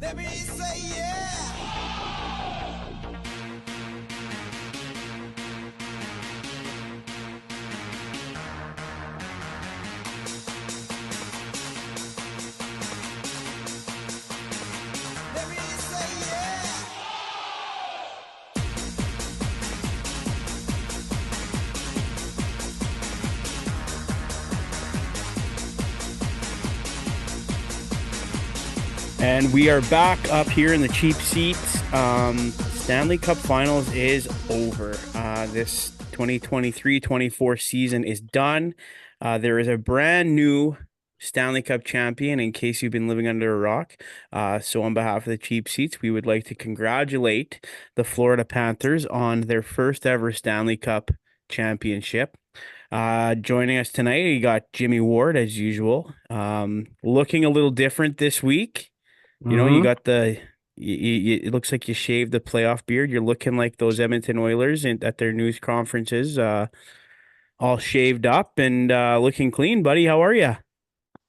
Let me say yeah. Let me say yeah. And we are back up here in the cheap seats. Stanley Cup Finals is over. This 2023-24 season is done. There is a brand new Stanley Cup champion in case you've been living under a rock. So on behalf of the cheap seats, we would like to congratulate the Florida Panthers on their first ever Stanley Cup championship. Joining us tonight, you got Jimmy Ward as usual. Looking a little different this week. You know, you hmm got it looks like you shaved the playoff beard. You're looking like those Edmonton Oilers at their news conferences, all shaved up and looking clean, buddy. How are you?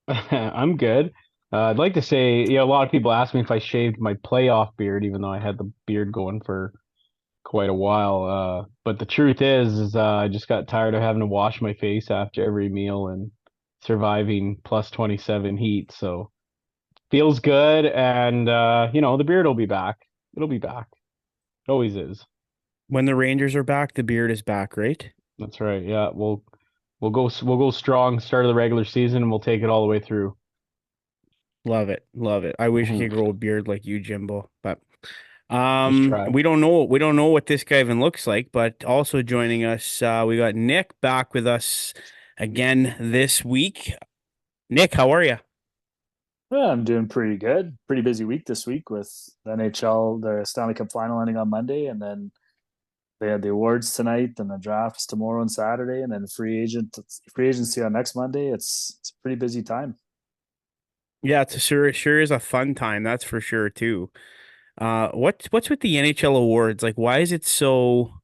I'm good. I'd like to say, a lot of people ask me if I shaved my playoff beard, even though I had the beard going for quite a while. But the truth is I just got tired of having to wash my face after every meal and surviving plus 27 heat. So feels good, and the beard will be back. It'll be back. It always is. When the Rangers are back, the beard is back, right? That's right. Yeah, we'll go strong. Start of the regular season, and we'll take it all the way through. Love it, love it. I wish I Mhm. could grow a beard like you, Jimbo, but Just try. we don't know what this guy even looks like. But also joining us, we got Nick back with us again this week. Nick, how are you? Yeah, I'm doing pretty good. Pretty busy week this week with the NHL, the Stanley Cup final ending on Monday, and then they had the awards tonight, and the drafts tomorrow and Saturday, and then free agency on next Monday. It's a pretty busy time. Yeah, it's a sure is a fun time, that's for sure too. What's with the NHL awards? Like, why is it so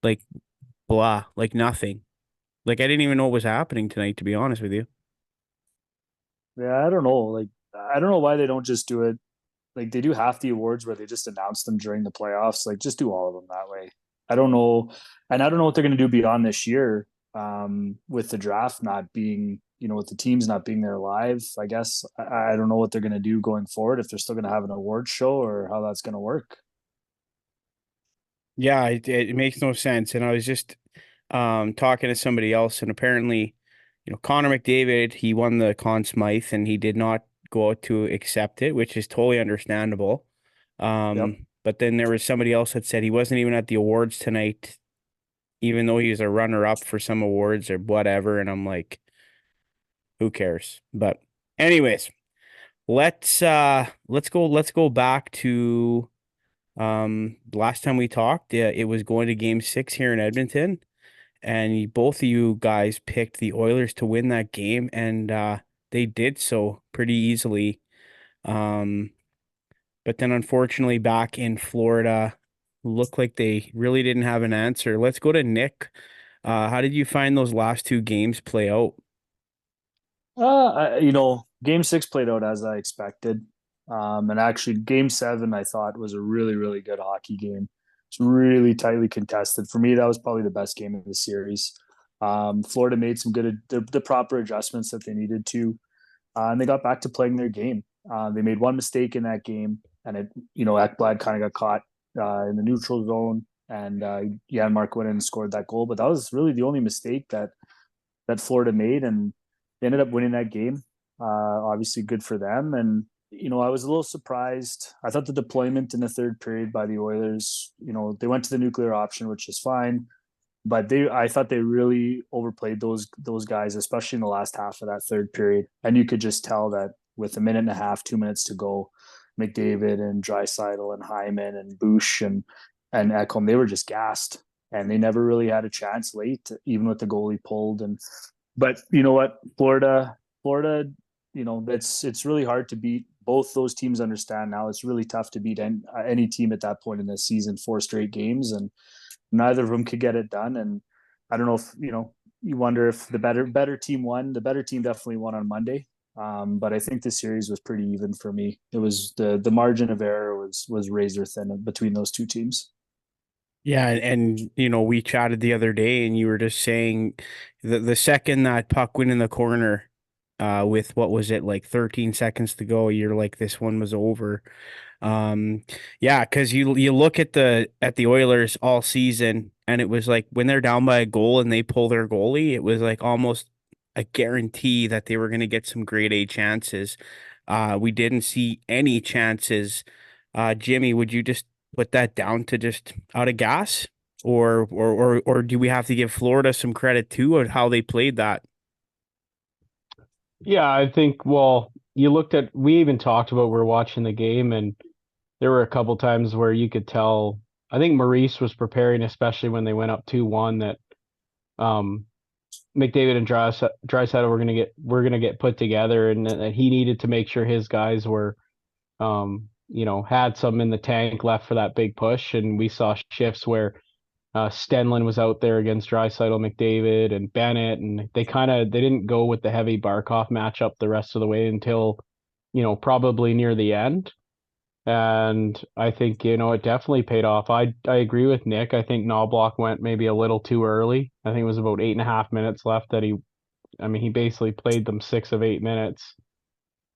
like blah, like nothing? Like, I didn't even know what was happening tonight, to be honest with you. Yeah, I don't know. Like, I don't know why they don't just do it. Like, they do half the awards where they just announce them during the playoffs. Like, just do all of them that way. I don't know, and I don't know what they're going to do beyond this year. With the draft not being, with the teams not being there live. I guess I don't know what they're going to do going forward, if they're still going to have an award show or how that's going to work. Yeah, it makes no sense. And I was just talking to somebody else, and apparently, Connor McDavid, he won the Conn Smythe, and he did not go out to accept it, which is totally understandable. Yep. But then there was somebody else that said he wasn't even at the awards tonight, even though he was a runner-up for some awards or whatever. And I'm like, who cares? But anyways, let's go back to last time we talked. Yeah, it was going to game 6 here in Edmonton, and both of you guys picked the Oilers to win that game, and they did so pretty easily. Um, but then unfortunately back in Florida, looked like they really didn't have an answer. Let's go to Nick. How did you find those last two games play out? Game six played out as I expected. And actually, game seven, I thought was a really, really good hockey game. It's really tightly contested. For me, that was probably the best game of the series. Florida made some the proper adjustments that they needed to, and they got back to playing their game. They made one mistake in that game, and Ekblad kind of got caught in the neutral zone, and Janmark went in and scored that goal. But that was really the only mistake that Florida made, and they ended up winning that game. Obviously, good for them. And I was a little surprised. I thought the deployment in the third period by the Oilers, they went to the nuclear option, which is fine. But I thought they really overplayed those guys, especially in the last half of that third period. And you could just tell that with a minute and a half, 2 minutes to go, McDavid and Draisaitl and Hyman and Bush and Ekholm, they were just gassed, and they never really had a chance late, even with the goalie pulled. And but you know what, Florida, it's really hard to beat. Both those teams understand now it's really tough to beat any team at that point in the season, four straight games, and neither of them could get it done. And I don't know if you wonder if the better team won. The better team definitely won on Monday. But I think the series was pretty even for me. It was the margin of error was razor thin between those two teams. Yeah, and we chatted the other day, and you were just saying the second that puck went in the corner, with what was it, like 13 seconds to go, you're like, this one was over. Um, yeah, because you look at the Oilers all season, and it was like when they're down by a goal and they pull their goalie, it was like almost a guarantee that they were going to get some grade A chances. We didn't see any chances. Jimmy, would you just put that down to just out of gas, or do we have to give Florida some credit too on how they played that? Yeah, I think, well, we even talked about, we're watching the game, and there were a couple times where you could tell, I think Maurice was preparing, especially when they went up 2-1, that um, McDavid and Draisaitl were gonna get put together, and that he needed to make sure his guys were, had some in the tank left for that big push. And we saw shifts where Stenlin was out there against Draisaitl, McDavid, and Bennett, and they didn't go with the heavy Barkov matchup the rest of the way until, probably near the end. And I think, it definitely paid off. I agree with Nick. I think Knobloch went maybe a little too early. I think it was about 8.5 minutes left that he basically played them 6 of 8 minutes.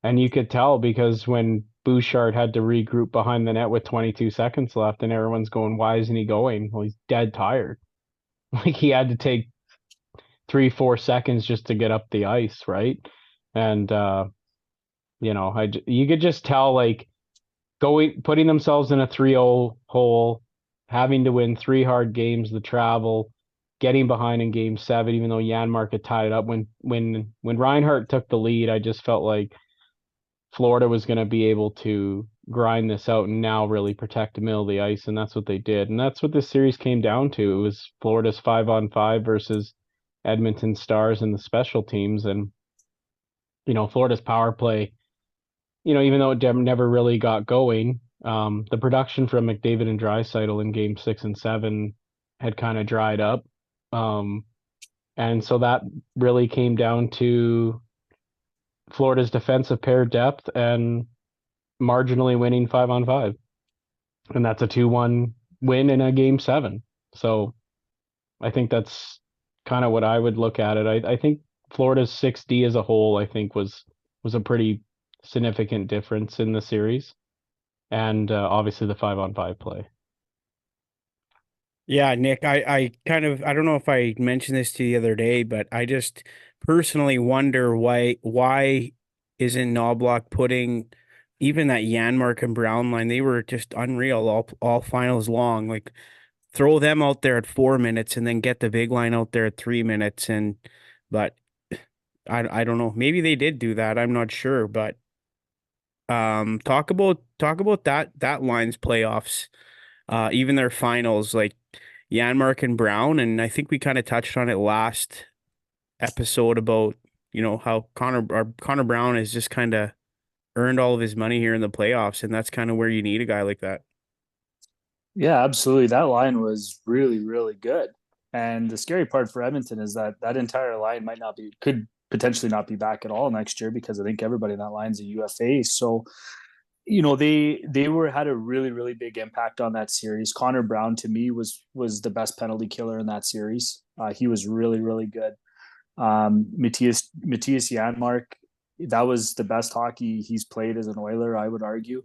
And you could tell because when Bouchard had to regroup behind the net with 22 seconds left, and everyone's going, why isn't he going? Well, he's dead tired. Like, he had to take 3-4 seconds just to get up the ice, right? And you could just tell, like, putting themselves in a 3-0 hole, having to win 3 hard games, the travel, getting behind in game 7, even though Janmark had tied it up. When Reinhart took the lead, I just felt like Florida was going to be able to grind this out and now really protect the middle of the ice, and that's what they did. And that's what this series came down to. It was Florida's 5-on-5 versus Edmonton Stars and the special teams. And Florida's power play, even though it never really got going, the production from McDavid and Draisaitl in game 6 and 7 had kind of dried up. And so that really came down to Florida's defensive pair depth and marginally winning 5-on-5. And that's a 2-1 win in a game 7. So I think that's kind of what I would look at it. I think Florida's 6D as a whole, I think was a pretty significant difference in the series. And obviously the 5-on-5 play. Yeah, Nick, I don't know if I mentioned this to you the other day, but I just personally wonder why isn't Knobloch putting even that Janmark and Brown line, they were just unreal all finals long. Like, throw them out there at 4 minutes and then get the big line out there at 3 minutes. But I don't know. Maybe they did do that. I'm not sure, but talk about that line's playoffs, even their finals, like Janmark and Brown. And I think we kind of touched on it last episode about, how Connor Brown has just kind of earned all of his money here in the playoffs, and that's kind of where you need a guy like that. Yeah, absolutely. That line was really, really good. And the scary part for Edmonton is that that entire line could potentially not be back at all next year because I think everybody in that line's a UFA. So, they had a really, really big impact on that series. Connor Brown to me was the best penalty killer in that series. He was really, really good. Matthias Janmark, that was the best hockey he's played as an Oiler, I would argue.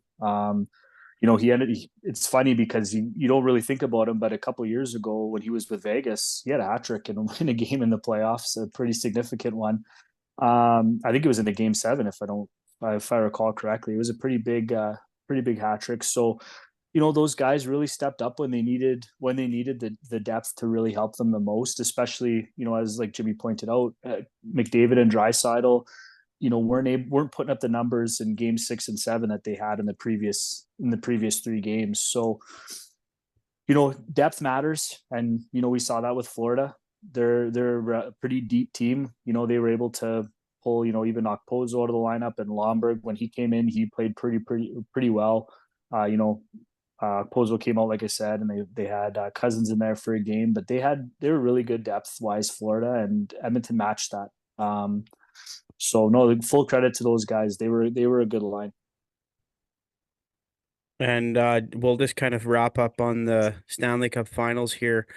It's funny because you don't really think about him, but a couple of years ago when he was with Vegas, he had a hat trick in a game in the playoffs, a pretty significant one. I think it was in the game 7, if I recall correctly. It was a pretty big hat trick. So, those guys really stepped up when they needed the depth to really help them the most, especially, as like Jimmy pointed out, McDavid and Draisaitl, weren't putting up the numbers in game 6 and 7 that they had in the previous 3 games. So, depth matters, and we saw that with Florida. They're a pretty deep team. They were able to pull, even knock Pozo out of the lineup, and Lomberg, when he came in, he played pretty well. Pozo came out, like I said, and they had Cousins in there for a game, but they were really good depth wise, Florida, and Edmonton matched that. So no, full credit to those guys. They were a good line. And we'll just kind of wrap up on the Stanley Cup Finals here.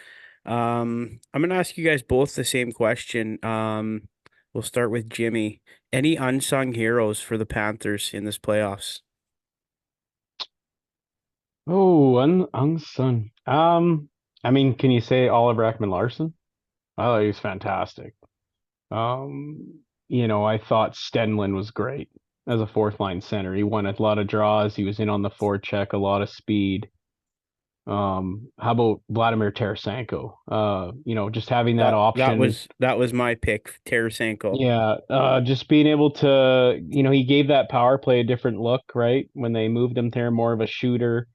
I'm gonna ask you guys both the same question. We'll start with Jimmy. Any unsung heroes for the Panthers in this playoffs? Oh, unsung. I mean, can you say Oliver Ekman-Larsson? I thought he was fantastic. I thought Stenlin was great as a fourth line center. He won a lot of draws. He was in on the forecheck, a lot of speed. How about Vladimir Tarasenko? Just having that option. That was my pick, Tarasenko. Yeah, just being able to, he gave that power play a different look, right? When they moved him there, more of a shooter.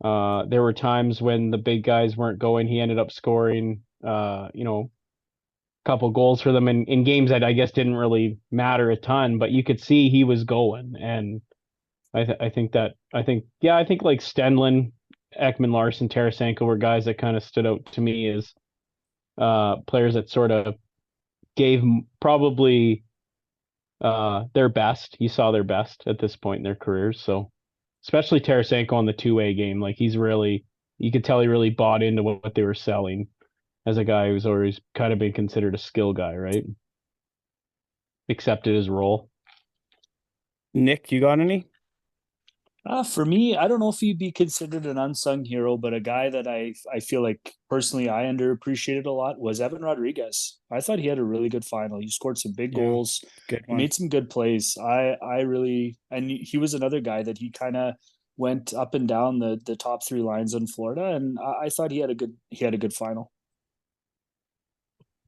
There were times when the big guys weren't going. He ended up scoring, couple goals for them in games that I guess didn't really matter a ton, but you could see he was going. And I think like Stenlin, Ekman Larson, Tarasenko were guys that kind of stood out to me as players that sort of gave probably their best. You saw their best at this point in their careers. So especially Tarasenko on the two-way game, like you could tell he really bought into what they were selling as a guy who's always kind of been considered a skill guy, right? Accepted his role. Nick, you got any? For me, I don't know if he'd be considered an unsung hero, but a guy that I feel like personally I underappreciated a lot was Evan Rodriguez. I thought he had a really good final. He scored some big Yeah, goals. good He one. made some good plays. I really, and he was another guy that he kind of went up and down the top three lines in Florida, and I thought he had a good final.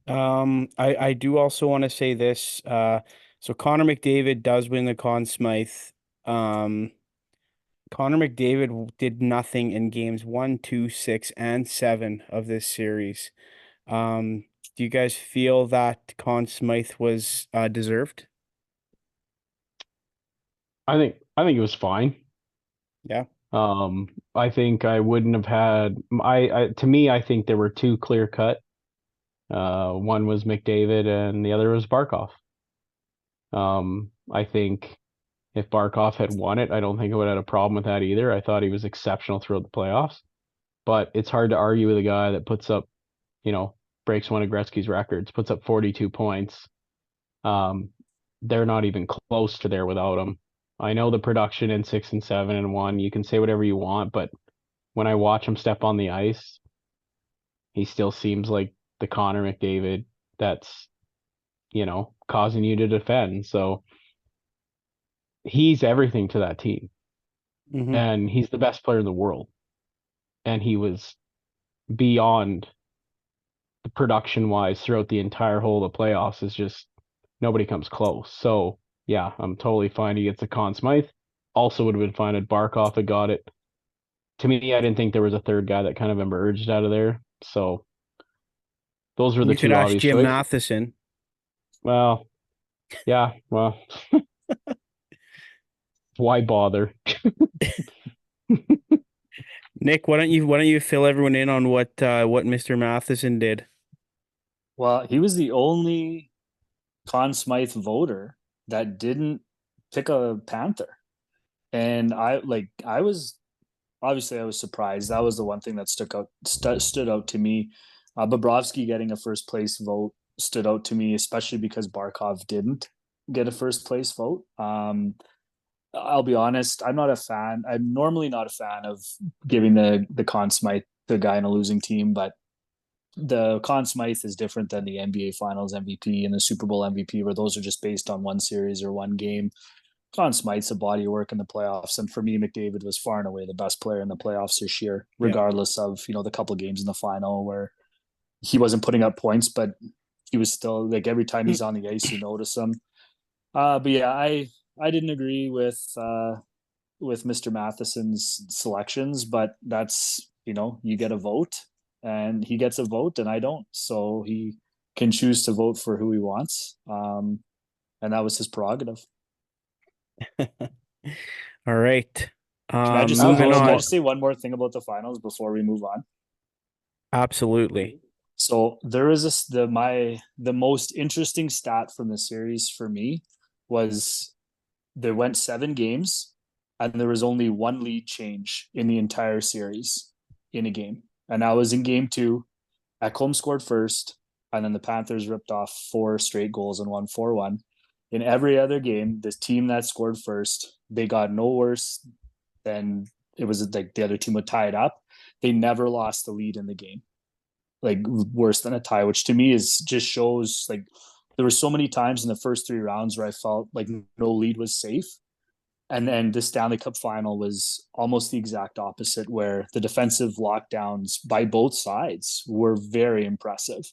I do also want to say this. So Connor McDavid does win the Conn Smythe. Um, Connor McDavid did nothing in games 1, 2, 6, and 7 of this series. Do you guys feel that Conn Smythe was deserved? I think it was fine. Yeah. I think I wouldn't have had I to me I think there were two clear cut. One was McDavid and the other was Barkov. I think if Barkov had won it, I don't think I would have had a problem with that either. I thought he was exceptional throughout the playoffs, but it's hard to argue with a guy that puts up, breaks one of Gretzky's records, puts up 42 points. Um, they're not even close to there without him. I know the production in 6 and 7 and 1. You can say whatever you want, but when I watch him step on the ice, he still seems like the Connor McDavid that's, causing you to defend. So he's everything to that team. Mm-hmm. And he's the best player in the world. And he was beyond the production wise throughout the entire whole of the playoffs. Is just nobody comes close. So yeah, I'm totally fine he gets a Conn Smythe. Also would have been fine if Barkov had got it. To me, I didn't think there was a third guy that kind of emerged out of there. So those were the You could two ask obvious Jim choices. Matheson. Well, yeah, well, why bother? Nick, why don't you fill everyone in on what Mr. Matheson did? Well, he was the only Conn Smythe voter that didn't pick a Panther. And I was obviously I was surprised. That was the one thing that stood out to me. Bobrovsky getting a first place vote stood out to me, especially because Barkov didn't get a first place vote. I'll be honest, I'm not a fan. I'm normally not a fan of giving the Conn Smythe to a guy in a losing team, but the Conn Smythe is different than the NBA Finals MVP and the Super Bowl MVP, where those are just based on one series or one game. Conn Smythe's a body of work in the playoffs, and for me, McDavid was far and away the best player in the playoffs this year, Yeah. regardless of the couple games in the final where he wasn't putting up points, but he was still like every time he's on the ice, you notice him. But yeah, I didn't agree with Mr. Matheson's selections, but that's you get a vote, and he gets a vote, and I don't, so he can choose to vote for who he wants, and that was his prerogative. All right. Can I just That say was Moving a one? little Can I on. more. just say one more thing about the finals before we move on? Absolutely. So there is this the most interesting stat from the series for me was they went 7 games and there was only one lead change in the entire series in a game. And that was in game 2. Ekholm scored first, and then the Panthers ripped off 4 straight goals and won 4-1. In every other game, this team that scored first, they got no worse than it was like the other team would tie it up. They never lost the lead in the game, like worse than a tie, which to me is just shows like there were so many times in the first 3 rounds where I felt like no lead was safe. And then the Stanley Cup final was almost the exact opposite, where the defensive lockdowns by both sides were very impressive.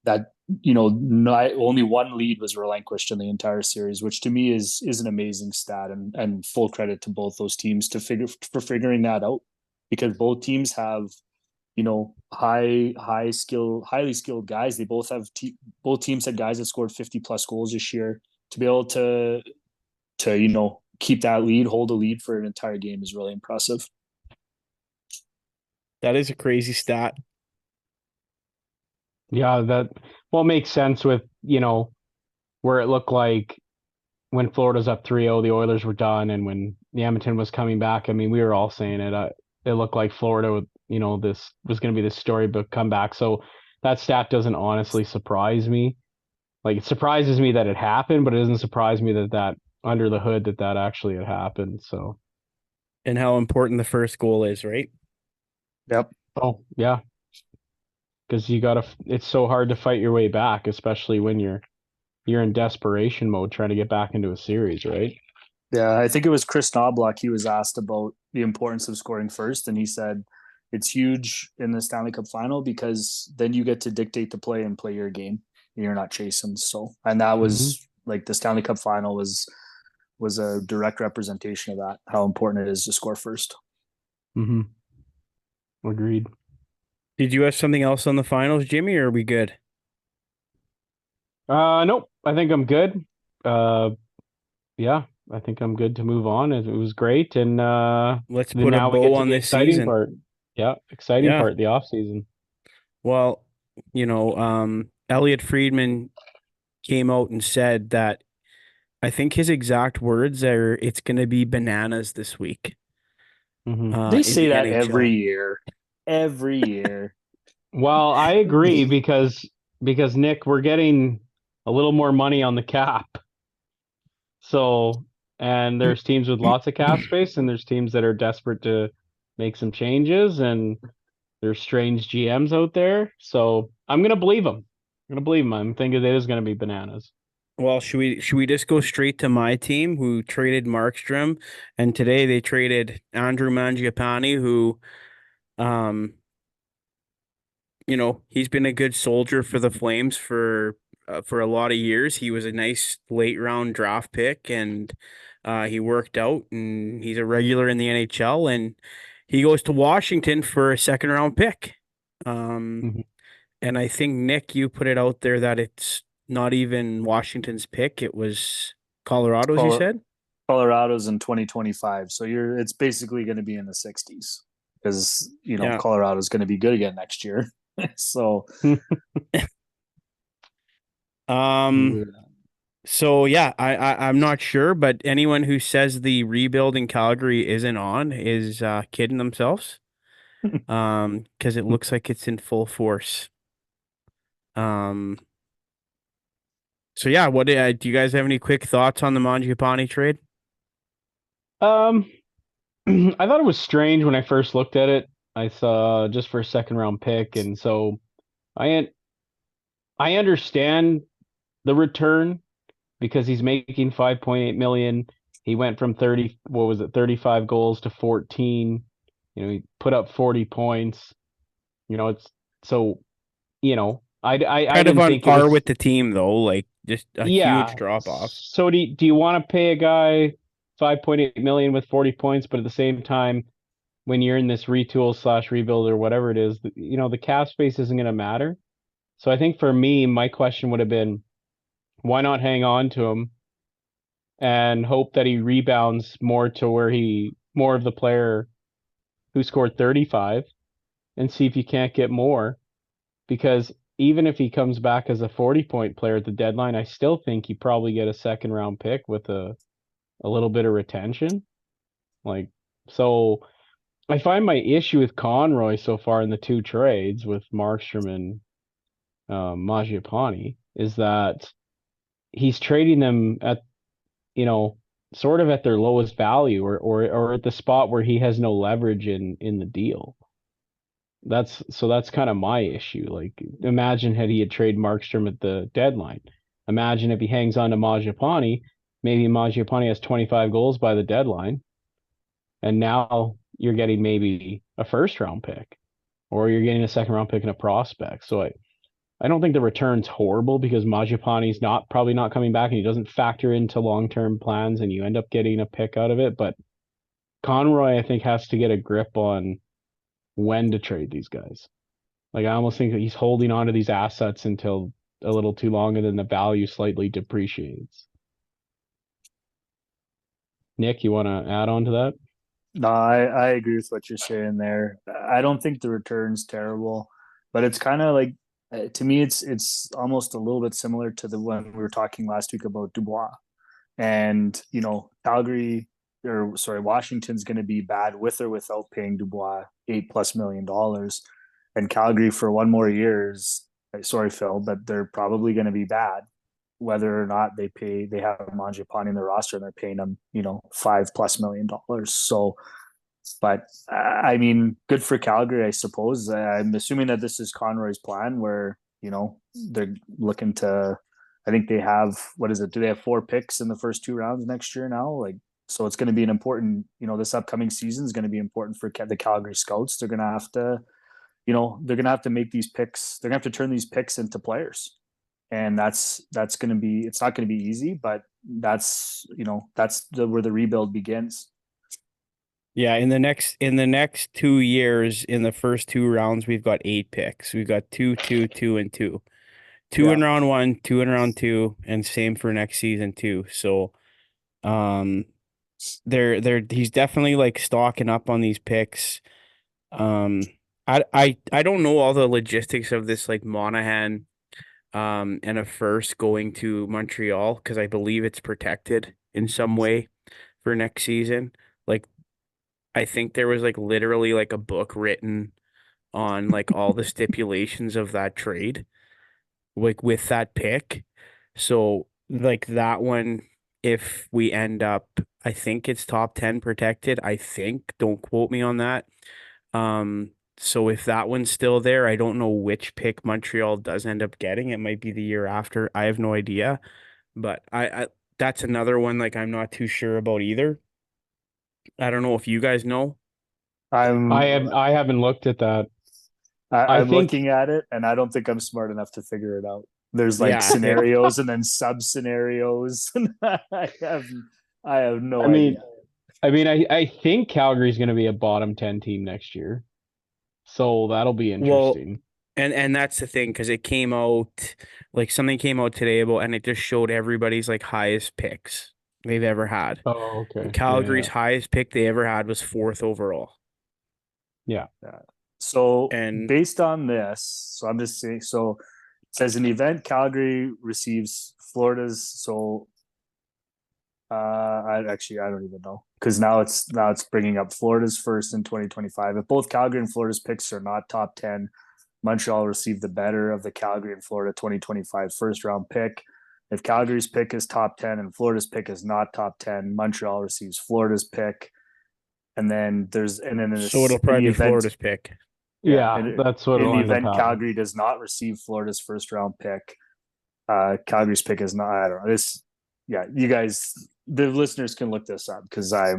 That not, only one lead was relinquished in the entire series, which to me is an amazing stat, and full credit to both those teams for figuring that out, because both teams have highly skilled guys. They both have both teams had guys that scored 50 plus goals this year. To be able to keep that lead, hold a lead for an entire game is really impressive. That is a crazy stat. Yeah, that makes sense with, where it looked like when Florida's up 3-0, the Oilers were done, and when the Edmonton was coming back, I mean, we were all saying it. It looked like Florida would, this was going to be this storybook comeback. So that stat doesn't honestly surprise me. Like, it surprises me that it happened, but it doesn't surprise me that under the hood that actually had happened. So, And how important the first goal is, right? Yep. oh yeah, because it's so hard to fight your way back, especially when you're in desperation mode trying to get back into a series, right? Yeah, I think it was Chris Knobloch. He was asked about the importance of scoring first, and he said it's huge in the Stanley Cup final because then you get to dictate the play and play your game, and you're not chasing. So, and that was like the Stanley Cup final was a direct representation of that, how important it is to score first. Mm-hmm. Agreed. Did you have something else on the finals, Jimmy, or are we good? Nope. I think I'm good. Yeah, I think I'm good to move on. It was great, and Let's then put a now we get bow to on the this exciting season. part. Yeah, exciting Yeah. part, the off season. Well, Elliot Friedman came out and said that I think his exact words are it's going to be bananas this week Mm-hmm. They in say the that NHL. every year. Well, I agree because Nick, we're getting a little more money on the cap. So, and there's teams with lots of cap space, and there's teams that are desperate to make some changes, and there's strange GMs out there. So I'm gonna believe them. I'm thinking it is gonna be bananas. Well, should we just go straight to my team who traded Markstrom, and today they traded Andrew Mangiapane, who um he's been a good soldier for the Flames for a lot of years. He was a nice late round draft pick, and he worked out, and he's a regular in the NHL, and he goes to Washington for a second round pick. Mhm. And I think Nick, you put it out there that it's not even Washington's pick; it was Colorado's. You said. Colorado's in 2025, so it's basically going to be in the 60s because Yeah. Colorado's going to be good again next year. So Um. So yeah, I'm not sure, but anyone who says the rebuild in Calgary isn't on is kidding themselves. Because it looks like it's in full force. Um. So yeah, what do you guys have any quick thoughts on the Mangiapane trade? Um, I thought it was strange when I first looked at it. I saw just for a second round pick, and so I I understand the return because he's making 5.8 million. He went from 35 goals to 14. He put up 40 points. It's so, I Kind of didn't on think it par was, with the team though, like just a huge yeah. drop off. So do you want to pay a guy 5.8 million with 40 points, but at the same time, when you're in this retool slash rebuild or whatever it is, the cap space isn't going to matter. So I think for me, my question would have been, why not hang on to him and hope that he rebounds more to where more of the player who scored 35 and see if you can't get more, because even if he comes back as a 40-point player at the deadline, I still think you probably get a second round pick with a little bit of retention. Like, so I find my issue with Conroy so far in the two trades with Markstrom and Mangiapane is that he's trading them at, you know, sort of at their lowest value or at the spot where he has no leverage in the deal. That's kind of my issue. Like, imagine had he had traded Markstrom at the deadline. Imagine if he hangs on to Mangiapane, maybe Mangiapane has 25 goals by the deadline, and now you're getting maybe a first round pick, or you're getting a second round pick and a prospect. So I don't think the return's horrible because Mangiapane's probably not coming back and he doesn't factor into long term plans and you end up getting a pick out of it. But Conroy, I think, has to get a grip on when to trade these guys. Like, I almost think that he's holding on to these assets until a little too long and then the value slightly depreciates. Nick, you want to add on to that? No, I agree with what you're saying there. I don't think the return's terrible, but it's kind of like to me, it's almost a little bit similar to the one we were talking last week about Dubois. And Calgary, or sorry, Washington's going to be bad with or without paying Dubois $8+ million, and Calgary for one more year is, sorry Phil, but they're probably going to be bad whether or not they have Mangiapane in their roster and they're paying them $5+ million. So, but I mean, good for Calgary, I suppose. I'm assuming that this is Conroy's plan, where they're looking to. I think they have, what is it? Do they have 4 picks in the first 2 rounds next year now? Like, so it's going to be an important. This upcoming season is going to be important for the Calgary Scouts. They're going to have to, they're going to have to make these picks. They're going to have to turn these picks into players, and that's going to be. It's not going to be easy, but that's where the rebuild begins. Yeah, in the next 2 years, in the first 2 rounds, we've got 8 picks. We've got 2, 2, 2, and 2. Two Yeah. in round 1, 2 in round 2, and same for next season too. So, um, he's definitely like stocking up on these picks. Um, I don't know all the logistics of this, like Monahan, and a first going to Montreal, because I believe it's protected in some way for next season. Like, I think there was like literally like a book written on like all the stipulations of that trade, like with that pick. So like that one, if we end up, I think it's top 10 protected. I think, don't quote me on that. So if that one's still there, I don't know which pick Montreal does end up getting. It might be the year after. I have no idea. But I that's another one like I'm not too sure about either. I don't know if you guys know. I haven't looked at that. I I'm think looking at it, and I don't think I'm smart enough to figure it out. There's like Yeah, scenarios and then sub scenarios. I have no I mean idea. I think Calgary's going to be a bottom 10 team next year. So that'll be well, interesting. and that's the thing, because it came out, like something came out today about, and it just showed everybody's like highest picks they've ever had. Oh, And okay. Calgary's highest pick they ever had was 4th overall. Yeah. So And based on this, so I'm just saying. So it says in the event Calgary receives Florida's. So I don't even know, because now it's bringing up Florida's first in 2025. If both Calgary and Florida's picks are not top 10, Montreal received the better of the Calgary and Florida 2025 first round pick. If Calgary's pick is top 10 and Florida's pick is not top 10, Montreal receives Florida's pick. And then so it'll in probably the be event, Florida's pick. Yeah, that's what in will the end up event happening. Calgary does not receive Florida's first round pick, Calgary's pick is not. I don't know this. Yeah, you guys, the listeners can look this up, because I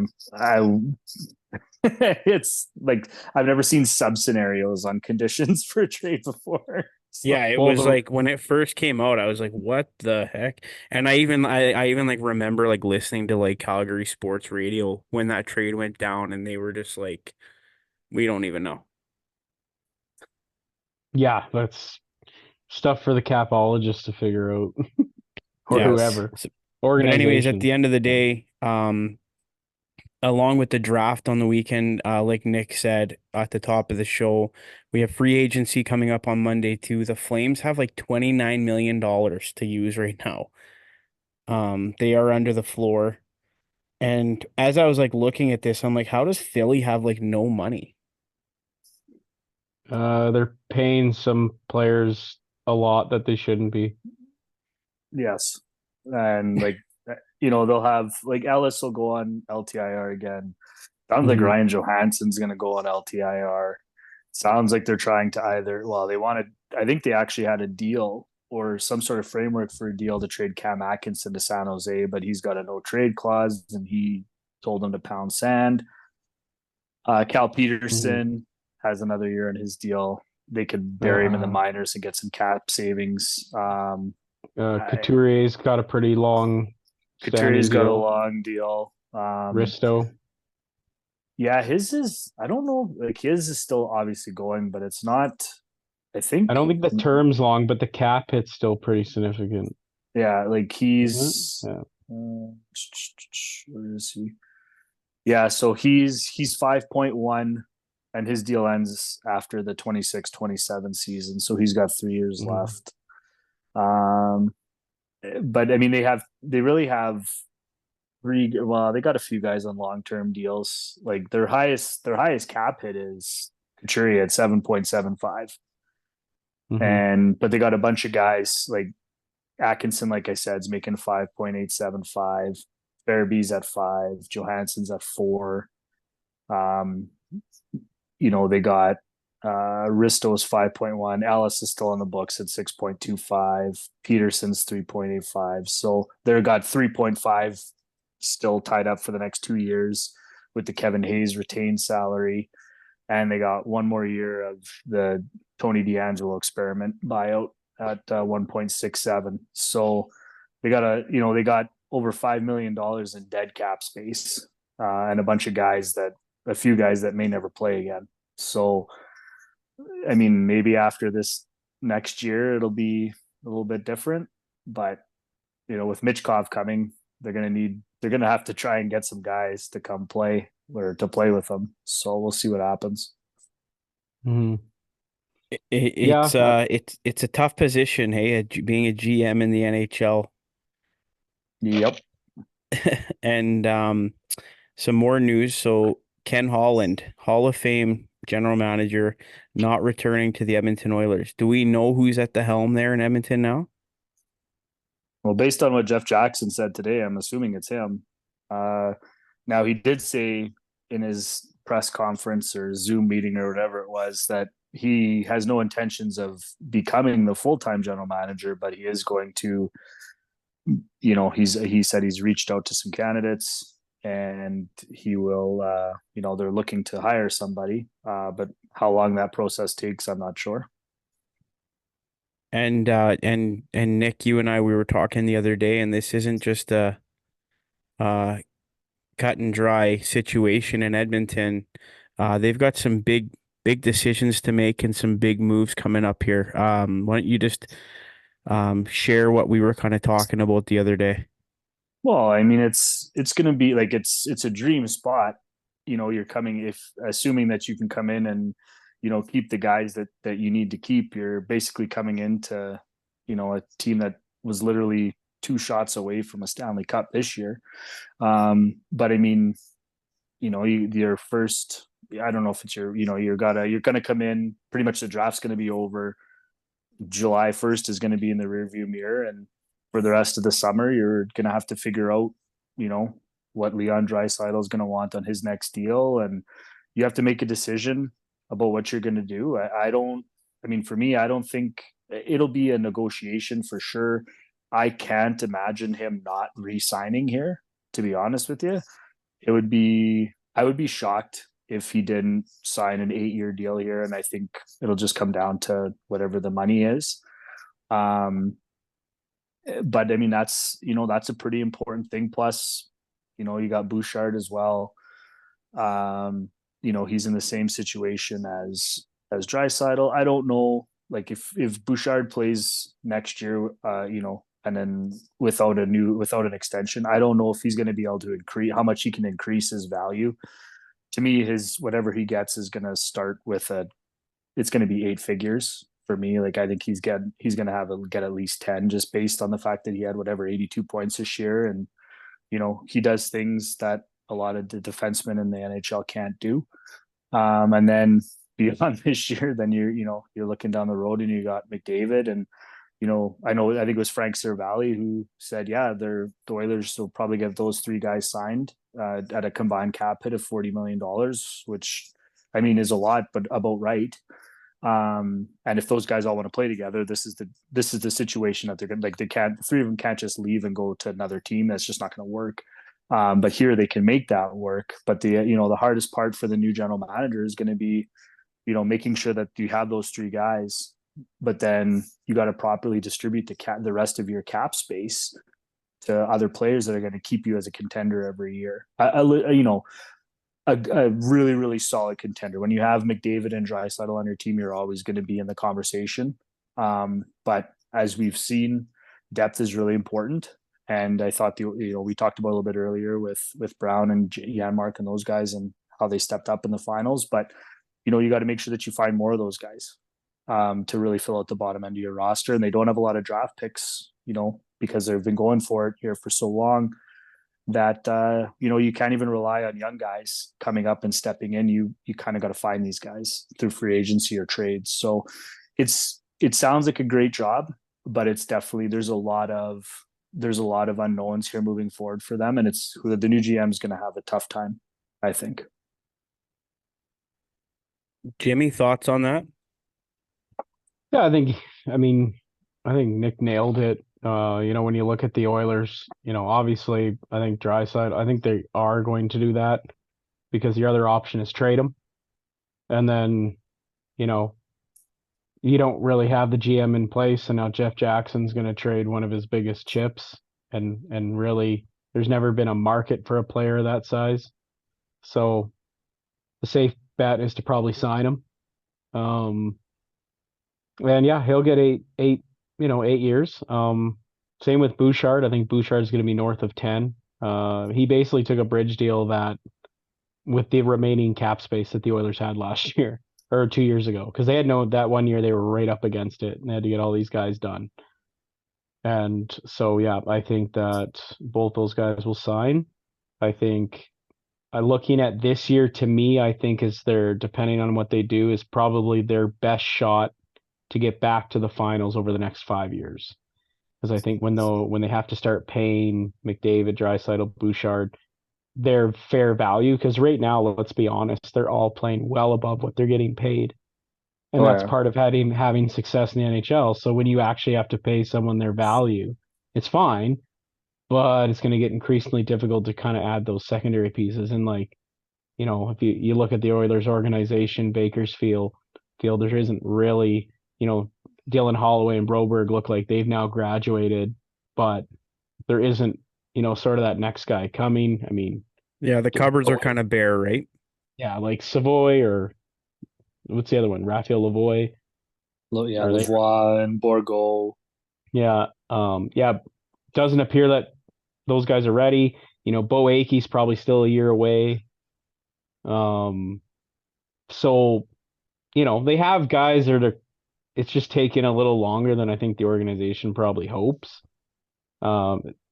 it's like I've never seen sub scenarios on conditions for a trade before. So, Yeah, it Well, was the like when it first came out, I was like, what the heck? And I even like remember like listening to like Calgary sports radio when that trade went down, and they were just like, we don't even know. yeah, that's stuff for the capologist to figure out or Yeah. whoever. But anyways, at Organization. the end of the day, along with the draft on the weekend, like Nick said at the top of the show, We have free agency coming up on Monday too. The Flames have like $29 million to use right now. They are under the floor. And as I was like looking at this, I'm like, how does Philly have like no money? They're paying some players a lot that they shouldn't be. Yes. And like they'll have like Ellis will go on LTIR again. Sounds like Mhm. Ryan Johansson's gonna go on LTIR. Sounds like they're trying to I think they actually had a deal or some sort of framework for a deal to trade Cam Atkinson to San Jose, but he's got a no trade clause and he told them to pound sand. Cal Mhm. Peterson has another year in his deal. They could bury him in the Uh, minors and get some cap savings. Couture's got a pretty long Couture's standing got a deal. long deal. Risto. Yeah, his is, I don't know, like his is still obviously going, but it's not, I I think, don't think the term's long, but the cap hit's still pretty significant, yeah, like isn't it? he's, Yeah. where is he? Yeah, so he's 5.1 and his deal ends after the 26-27 season. So he's got 3 years Mhm. left. Um, but I mean, they really have they got a few guys on long-term deals. Like their highest cap hit is Couturier at 7.75. Mhm. But they got a bunch of guys like Atkinson, like I said, is making 5.875. Farabee's at 5. Johansson's at 4. Um, they got Risto's 5.1. Ellis is still on the books at 6.25. Peterson's 3.85. So they've got 3.5 still tied up for the next 2 years with the Kevin Hayes retained salary. And they got one more year of the Tony DeAngelo experiment buyout at 1.67. So they got over $5 million in dead cap space, and a few guys that may never play again. So, I mean, maybe after this next year, it'll be a little bit different. But with Mitchkov coming, they're gonna have to try and get some guys to come play or to play with them. So we'll see what happens. Mhm. It's Yeah. it's a tough position, hey, being a GM in the NHL. Yep. And some more news. So Ken Holland, Hall of Fame general manager, not returning to the Edmonton Oilers. Do we know who's at the helm there in Edmonton now? Well, based on what Jeff Jackson said today, I'm assuming it's him. Uh, Now he did say in his press conference or Zoom meeting or whatever it was that he has no intentions of becoming the full-time general manager, but he is going to, he said he's reached out to some candidates and he will, they're looking to hire somebody. But how long that process takes, I'm not sure. And Nick, you and I, we were talking the other day, and this isn't just a uh cut and dry situation in Edmonton. They've got some big decisions to make and some big moves coming up here. Why don't you just share what we were kind of talking about the other day? Well, I mean, it's going to be like it's a dream spot. You're coming if assuming that you can come in and keep the guys that you need to keep. You're basically coming into a team that was literally 2 shots away from a Stanley Cup this year. But I mean, your first. I don't know if it's you're gonna come in. Pretty much the draft's going to be over. July 1st is going to be in the rearview mirror, and for the rest of the summer, you're going to have to figure out, what Leon Draisaitl is going to want on his next deal, and you have to make a decision about what you're going to do. I don't. I mean, for me, I don't think it'll be a negotiation for sure. I can't imagine him not re-signing here. To be honest with you, I would be shocked if he didn't sign an 8-year deal here, and I think it'll just come down to whatever the money is. Um, but I mean, that's a pretty important thing. Plus, you got Bouchard as well. He's in the same situation as Draisaitl. I don't know, like if Bouchard plays next year, and then without an extension, I don't know if he's going to be able to increase how much he can increase his value. To me, his whatever he gets is going to start with it's going to be 8 figures for me. Like I think he's going to get at least 10 just based on the fact that he had whatever 82 points this year, and he does things that a lot of the defensemen in the NHL can't do. And then beyond this year, then you're looking down the road and you got McDavid, and I think it was Frank Cervalli who said, yeah, the Oilers will probably get those 3 guys signed at a combined cap hit of $40 million, which I mean is a lot, but about right. And if those guys all want to play together, this is the situation that they're gonna, like, the 3 of them can't just leave and go to another team. That's just not going to work. But here they can make that work. But the hardest part for the new general manager is going to be, making sure that you have those 3 guys, but then you got to properly distribute the rest of your cap space to other players that are going to keep you as a contender every year. A really, really solid contender. When you have McDavid and Draisaitl on your team, you're always going to be in the conversation. But as we've seen, depth is really important. And I thought we talked about a little bit earlier with Brown and Janmark and those guys and how they stepped up in the finals. But you got to make sure that you find more of those guys to really fill out the bottom end of your roster. And they don't have a lot of draft picks, because they've been going for it here for so long that you can't even rely on young guys coming up and stepping in. You kind of got to find these guys through free agency or trades. So it sounds like a great job, but it's definitely there's a lot of unknowns here moving forward for them, and it's the new GM is going to have a tough time, I think. Jimmy, thoughts on that? Yeah, I think Nick nailed it. When you look at the Oilers, obviously I think Draisaitl, I think they are going to do that because the other option is trade him. And then, you don't really have the GM in place, and now Jeff Jackson's going to trade one of his biggest chips, and really there's never been a market for a player that size. So the safe bet is to probably sign him. And yeah, he'll get eight 8 years. Same with Bouchard. I think Bouchard is going to be north of 10. He basically took a bridge deal that with the remaining cap space that the Oilers had last year or 2 years ago, because they had that 1 year they were right up against it and they had to get all these guys done. And so, yeah, I think that both those guys will sign. I think looking at this year, to me, I think depending on what they do, is probably their best shot to get back to the finals over the next 5 years. Because I think when they have to start paying McDavid, Draisaitl, Bouchard their fair value, because right now, let's be honest, they're all playing well above what they're getting paid. And that's part of having success in the NHL. So when you actually have to pay someone their value, it's fine, but it's going to get increasingly difficult to kind of add those secondary pieces. And if you look at the Oilers organization, Bakersfield, there isn't really, Dylan Holloway and Broberg look like they've now graduated, but there isn't, sort of that next guy coming. I mean, yeah, the cupboards are kind of bare, right? Yeah, like Savoy, or what's the other one? Raphael Lavoie. Yeah, Lavoie and Borgo. Yeah, doesn't appear that those guys are ready. Bo Akey's probably still a year away. So, they have guys it's just taking a little longer than I think the organization probably hopes.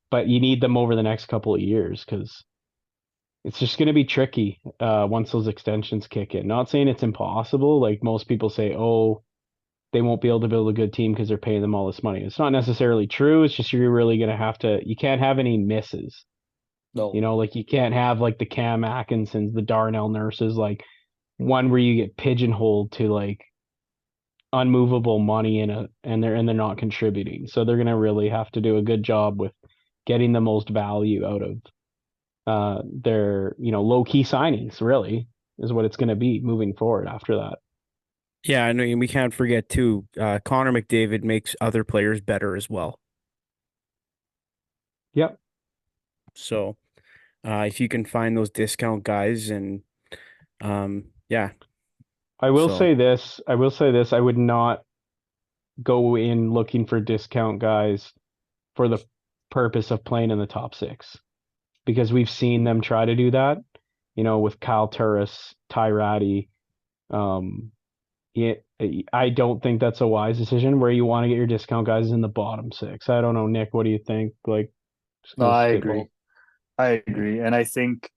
But you need them over the next couple of years because it's just going to be tricky once those extensions kick in. Not saying it's impossible. Like most people say, oh, they won't be able to build a good team because they're paying them all this money. It's not necessarily true. It's just you're really going to you can't have any misses. No. Like you can't have like the Cam Atkinsons, the Darnell Nurses, like one where you get pigeonholed to like unmovable money and they're not contributing. So they're going to really have to do a good job with getting the most value out of their, low key signings, really is what it's going to be moving forward after that. Yeah, I know we can't forget too, Connor McDavid makes other players better as well. Yep. So if you can find those discount guys and yeah. I will say this. I would not go in looking for discount guys for the purpose of playing in the top 6, because we've seen them try to do that, with Kyle Turris, Ty Ratty. I don't think that's a wise decision where you want to get your discount guys in the bottom six. I don't know, Nick. What do you think? Like, just No, gonna I spitball. agree. I agree. And I think,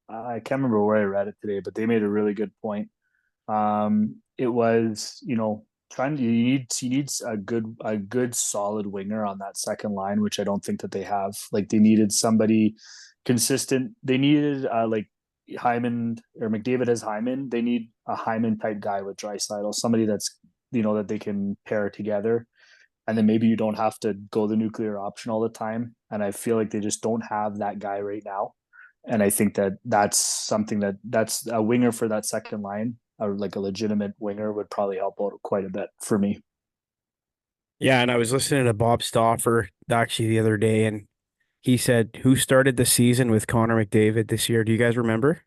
I can't remember where I read it today, but they made a really good point. It was, trying to you need a good solid winger on that second line, which I don't think that they have. Like they needed somebody consistent. They needed like Hyman or McDavid has Hyman. They need a Hyman type guy with Draisaitl, somebody that's that they can pair together. And then maybe you don't have to go the nuclear option all the time. And I feel like they just don't have that guy right now. And I think that that's something that's a winger for that second line, or like a legitimate winger would probably help out quite a bit for me. Yeah, and I was listening to Bob Stauffer actually the other day, and he said, "Who started the season with Connor McDavid this year? Do you guys remember?"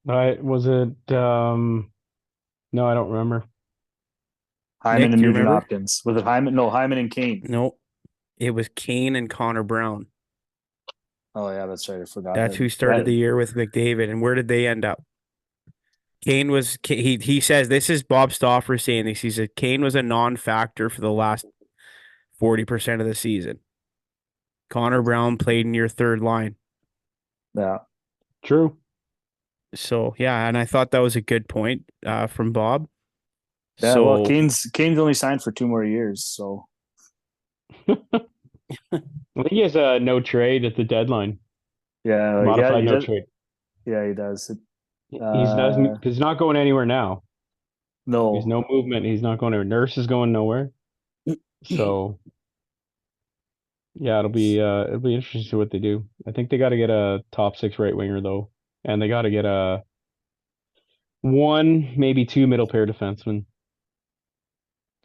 Was it? No, I don't remember. Hyman Nick, and do you Nugent remember? Hopkins. Was it Hyman? No, Hyman and Kane. No, it was Kane and Connor Brown. Oh yeah, that's right. I forgot That's that. who started the That year with McDavid, and where did they end up? He says this is Bob Stauffer saying this. He said Kane was a non-factor for the last 40% of the season. Connor Brown played in your third line. yeah. True. So yeah, and I thought that was a good point from Bob. Yeah, well, So Kane's only signed for 2 more years, so I think he has a no trade at the deadline. yeah, Modified he no does. trade. Yeah, he does. He's doesn't Uh, because he's not going anywhere now. There's no, no movement. He's not going anywhere. Nurse is going nowhere. So yeah, it'll be interesting to see what they do. I think they got to get a top six right winger though, and they got to get a one, maybe two middle pair defensemen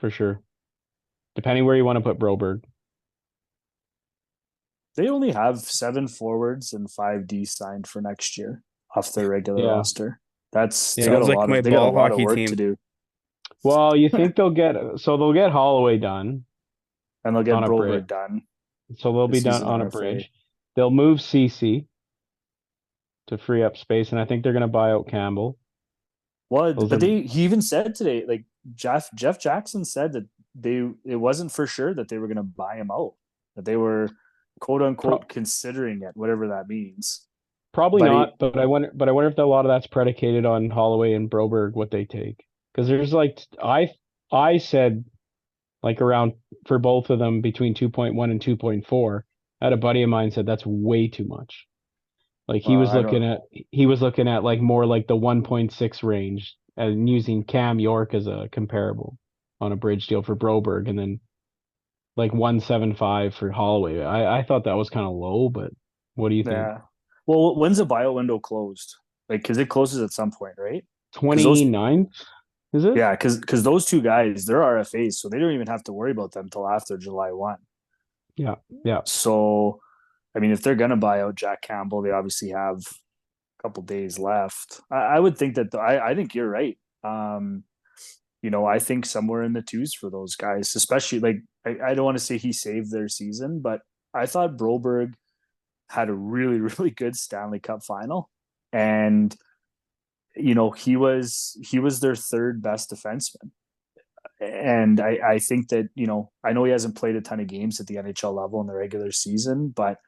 for sure, depending where you want to put Broberg. they only have 7 forwards and 5D signed for next year off their regular Yeah, roster. That's they yeah. got a sounds like lot my of they got a ball lot of hockey work to team. do, Well, you think they'll get Holloway done and they'll on get a bridge. Broberg done So they'll be because he's done an on a RFA. bridge. They'll move CC to free up space, and I think they're going to buy out Campbell. Well, Those but are he even said today, like Jeff Jackson said that it wasn't for sure that they were going to buy him out, that they were quote pro- unquote considering it, whatever that means. probably But he, not, but I wonder if a lot of that's predicated on Holloway and Broberg what they take. Because there's like I said like around for both of them between 2.1 and 2.4. I had a buddy of mine said that's way too much. Like I don't. he was looking at like more like the 1.6 range and using Cam York as a comparable on a bridge deal for Broberg and then like 1.75 for Holloway. I thought that was kind of low, but what do you think? Yeah. Well, when's the buyout window closed? Like, because it closes at some point, right? Because those 29th, is it? Yeah, because those two guys, they're RFAs, so they don't even have to worry about them until after July 1. Yeah. Yeah. So, I mean, if they're gonna buy out Jack Campbell, they obviously have a couple days left. I would think that I think you're right. I think somewhere in the twos for those guys, especially like I don't want to say he saved their season, but I thought Broberg had a really, really good Stanley Cup final. And he was their third best defenseman. And I think that, I know he hasn't played a ton of games at the NHL level in the regular season, but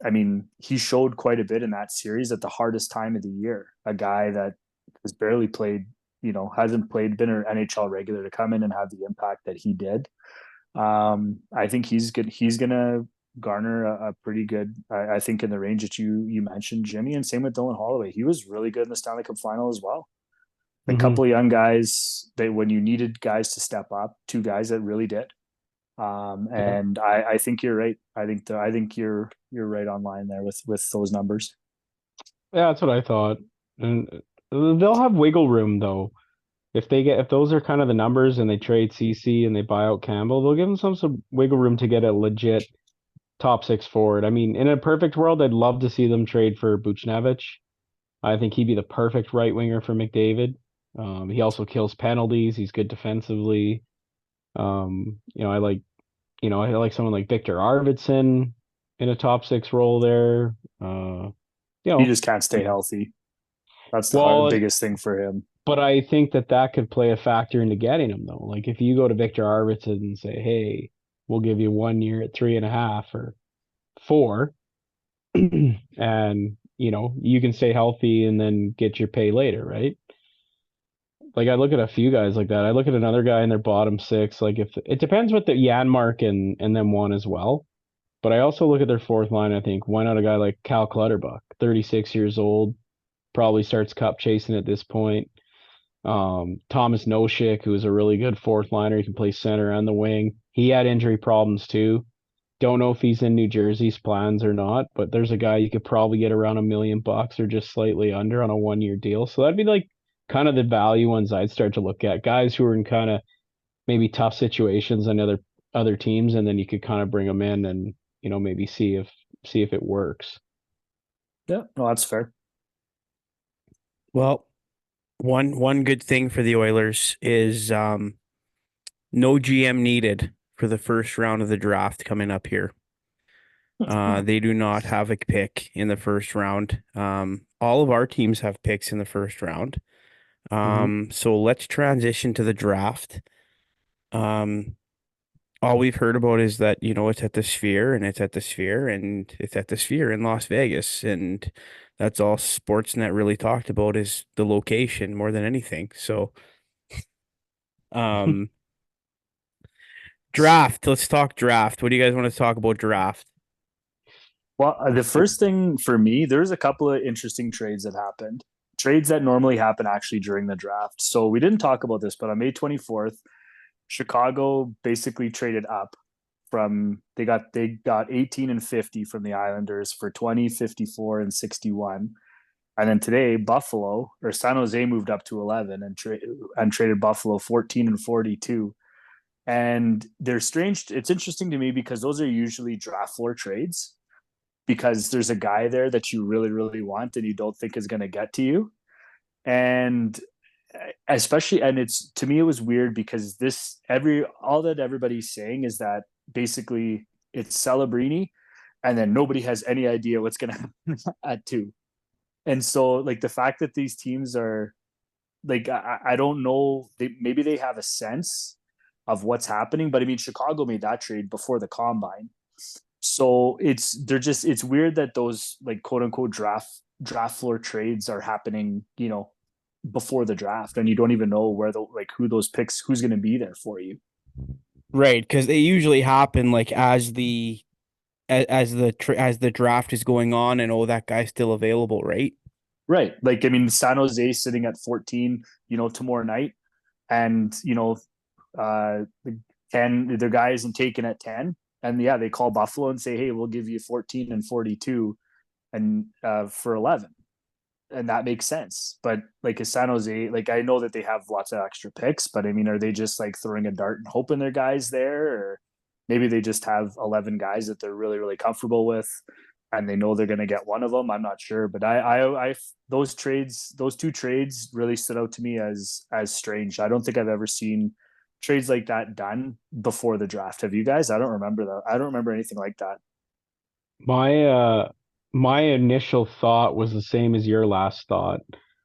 I mean, he showed quite a bit in that series at the hardest time of the year. A guy that has barely played, hasn't played, been an NHL regular to come in and have the impact that he did. I think he's good. He's gonna garner a pretty good, I think, in the range that you mentioned, Jimmy, and same with Dylan Holloway. He was really good in the Stanley Cup final as well. A Mm-hmm. couple of young guys that when you needed guys to step up, two guys that really did. Yeah. And I think you're right. I think you're right on line there with those numbers. Yeah, that's what I thought. And they'll have wiggle room though. If those are kind of the numbers and they trade CC and they buy out Campbell, they'll give them some wiggle room to get a legit top six forward. I mean, in a perfect world, I'd love to see them trade for Buchnevich. I think he'd be the perfect right winger for McDavid. He also kills penalties. He's good defensively. I like someone like Victor Arvidsson in a top six role there. You He know, just can't stay healthy. That's the well, biggest thing for him. But I think that could play a factor into getting him though. Like if you go to Victor Arvidsson and say, "Hey, we'll give you 1 year at 3.5 or 4," and you can stay healthy and then get your pay later, right? Like I look at a few guys like that. I look at another guy in their bottom 6. Like if it depends what the Janmark and them want as well. But I also look at their fourth line. I think why not a guy like Cal Clutterbuck, 36 years old, probably starts cup chasing at this point. Thomas Noshik, who is a really good fourth liner, he can play center and the wing. He had injury problems too. Don't know if he's in New Jersey's plans or not, but there's a guy you could probably get around $1 million or just slightly under on a 1 year deal. So that'd be like kind of the value ones I'd start to look at. Guys who are in kind of maybe tough situations on other teams, and then you could kind of bring them in and maybe see if it works. Yeah, no, that's fair. Well, one good thing for the Oilers is no GM needed for the first round of the draft coming up here. They do not have a pick in the first round. All of our teams have picks in the first round. So let's transition to the draft. All we've heard about is that, it's at the Sphere and it's at the Sphere and it's at the Sphere in Las Vegas. And that's all Sportsnet really talked about is the location more than anything. So, draft. Let's talk draft. What do you guys want to talk about draft? Well, the first thing for me, there's a couple of interesting trades that happened. Trades that normally happen actually during the draft. So we didn't talk about this, but on May 24th, Chicago basically traded up from they got 18 and 50 from the Islanders for 20, 54, and 61. And then today, Buffalo or San Jose moved up to 11 and traded Buffalo 14 and 42. And they're strange. It's interesting to me because those are usually draft floor trades because there's a guy there that you really, really want and you don't think is going to get to you. And especially, and it's to me, it was weird because all that everybody's saying is that basically it's Celebrini and then nobody has any idea what's going to happen at 2. And so, like, the fact that these teams are like, I don't know, maybe they have a sense of what's happening, but I mean, Chicago made that trade before the combine. So it's weird that those like quote unquote draft floor trades are happening, before the draft, and you don't even know who's going to be there for you. Right, because they usually happen like as the draft is going on, and that guy's still available, right? Right. Like, I mean, San Jose sitting at 14, tomorrow night, and the 10, their guy isn't taken at 10, and yeah, they call Buffalo and say, hey, we'll give you 14 and 42 and for 11. And that makes sense. But like a San Jose, like I know that they have lots of extra picks, but I mean, are they just like throwing a dart and hoping their guys there? Or maybe they just have 11 guys that they're really, really comfortable with and they know they're going to get one of them. I'm not sure, but those two trades really stood out to me as strange. I don't think I've ever seen trades like that done before the draft. Have you guys? I don't remember that. I don't remember anything like that. My initial thought was the same as your last thought.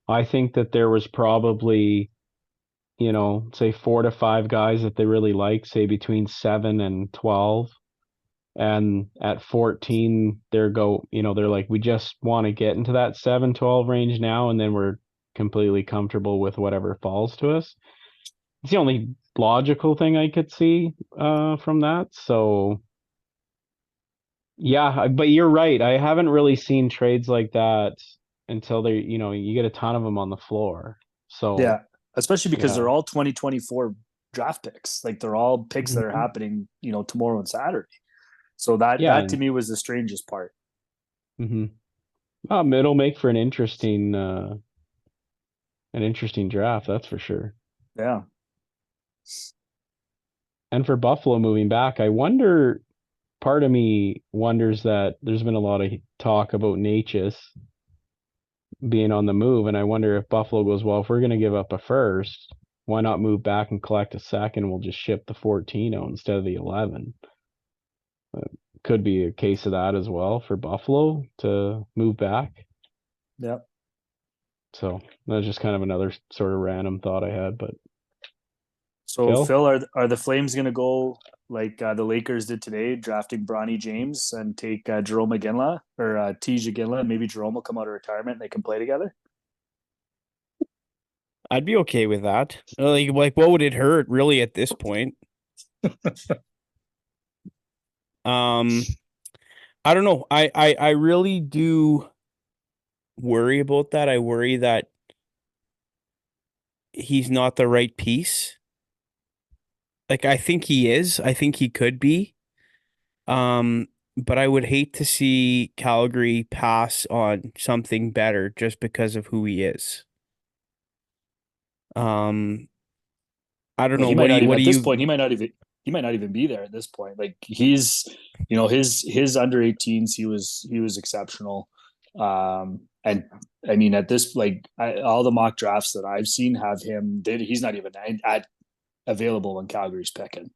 I think that there was probably, say 4 to 5 guys that they really like, say between 7 and 12. And at 14, they're like, we just want to get into that 7-12 range now, and then we're completely comfortable with whatever falls to us. It's the only logical thing I could see from that. So yeah, but you're right. I haven't really seen trades like that until you get a ton of them on the floor. So yeah, especially because yeah. they're all 2024 draft picks. Like they're all picks that are happening, tomorrow and Saturday. So that to me was the strangest part. It'll make for an interesting draft, that's for sure. Yeah. And for Buffalo moving back, part of me wonders that there's been a lot of talk about Natchez being on the move, and I wonder if Buffalo goes, well, if we're going to give up a first, why not move back and collect a second? We'll just ship the 14 out instead of the 11. Could be a case of that as well for Buffalo to move back. Yeah. So that was just kind of another sort of random thought I had. But So Phil, Phil, are the Flames going to go like the Lakers did today, drafting Bronny James and take Jerome McGinley or Tej McGinley, and maybe Jerome will come out of retirement and they can play together? I'd be okay with that. Like what would it hurt really at this point? Um, I don't know. I really do worry about that. I worry that he's not the right piece. Like I think he is. I think he could be. But I would hate to see Calgary pass on something better just because of who he is. Um, I don't Well, know. he might not even What do at this you point. He might not even be there at this point. Like he's, his under 18s. He was exceptional. And I mean, at this, like all the mock drafts that I've seen have him. He's not even at available when Calgary's picking.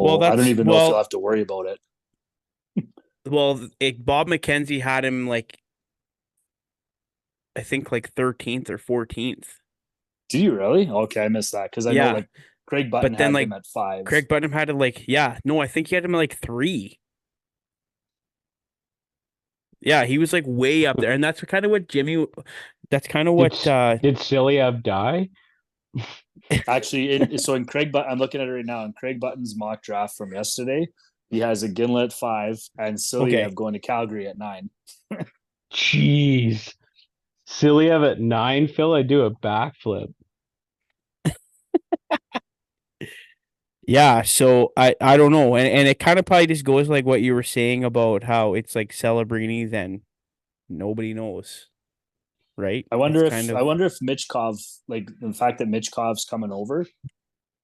well, So I don't that's even know if you'll have to worry about it. Bob McKenzie had him like I think like 13th or 14th. Do you really? Okay, I missed that because I know Yeah, like Craig Button but then had him like at 5. Craig Button had it like yeah, no, I think he had him at like 3. Yeah, he was like way up there, and that's kind of what Jimmy. That's kind of did what. did Silyev die? Actually, in Craig Button, I'm looking at it right now. In Craig Button's mock draft from yesterday, he has a Ginlet 5 and Silyev Okay, going to Calgary at 9. Jeez, Silyev at 9. Phil, I do a backflip. yeah. So I don't know, and it kind of probably just goes like what you were saying about how it's like Celebrini, then nobody knows, right? I It's wonder kind if I of wonder if Mitchkov, like the fact that Mitchkov's coming over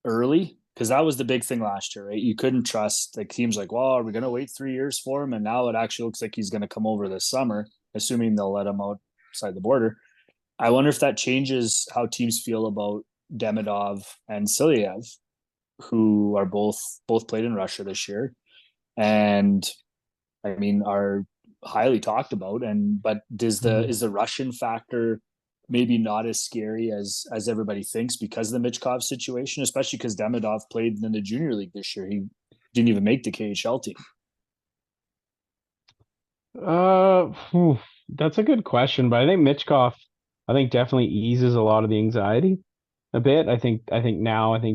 early, because that was the big thing last year, right? You couldn't trust like teams like, well, are we going to wait 3 years for him? And now it actually looks like he's going to come over this summer, assuming they'll let him outside the border. I wonder if that changes how teams feel about Demidov and Silyev, who are both played in Russia this year, and I mean are highly talked about. And but is the Russian factor maybe not as scary as everybody thinks because of the Michkov situation, especially because Demidov played in the junior league this year. He didn't even make the KHL team. Phew, that's a good question, but I think Mitchkov, I think definitely eases a lot of the anxiety a bit. I think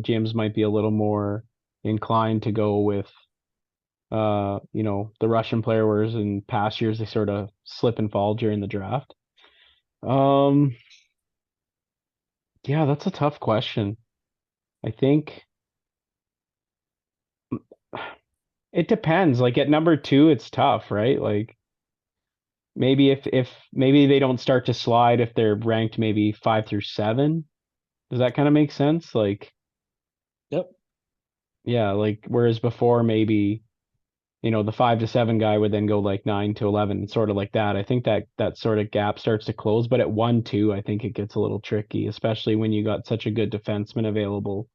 James might be a little more inclined to go with the Russian player, whereas in past years they sort of slip and fall during the draft. Um, yeah, that's a tough question. I think it depends. Like at number 2, it's tough, right? Like maybe if maybe they don't start to slide if they're ranked maybe 5 through 7. Does that kind of make sense? Like, Yep. yeah, like whereas before maybe, the 5 to 7 guy would then go like 9 to 11, sort of like that. I think that sort of gap starts to close, but at 1, 2, I think it gets a little tricky, especially when you got such a good defenseman available.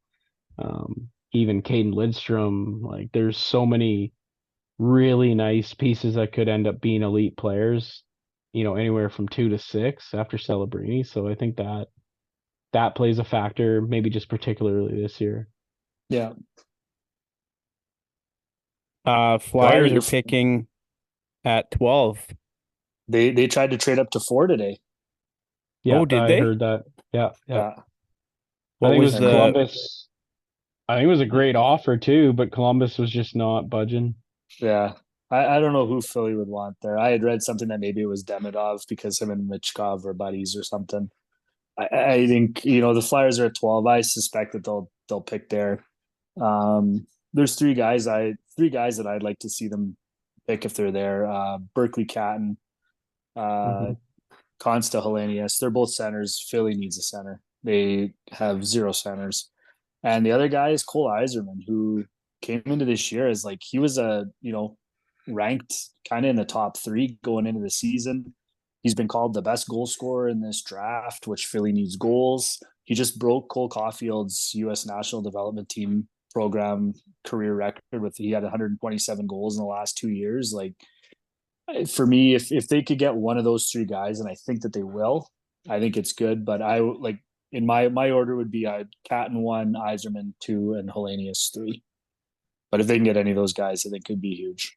Even Caden Lidstrom, like there's so many really nice pieces that could end up being elite players, anywhere from 2 to 6 after Celebrini. So I think that plays a factor, maybe just particularly this year. Yeah. Flyers are picking at 12. They tried to trade up to 4 today. Yeah, Oh, did I they? heard that. Yeah, yeah. Yeah. I What think it was was And the Columbus. I think it was a great offer too, but Columbus was just not budging. yeah. I don't know who Philly would want there. I had read something that maybe it was Demidov because him and Michkov are buddies or something. I think the Flyers are at 12. I suspect that they'll pick there. There's three guys that I'd like to see them pick if they're there. Berkeley Catton, uh, Hmm. Consta Hellenius. They're both centers. Philly needs a center. They have 0 centers. And the other guy is Cole Iserman, who came into this year as like he was ranked kind of in the top 3 going into the season. He's been called the best goal scorer in this draft, which Philly needs goals. He just broke Cole Caulfield's U.S. National Development Team program career record with he had 127 goals in the last 2 years. Like for me, if they could get one of those 3 guys, and I think that they will, I think it's good, but I like in my order would be Catton one, Iserman two, and Hellenius three. But if they can get any of those guys, I think could be huge.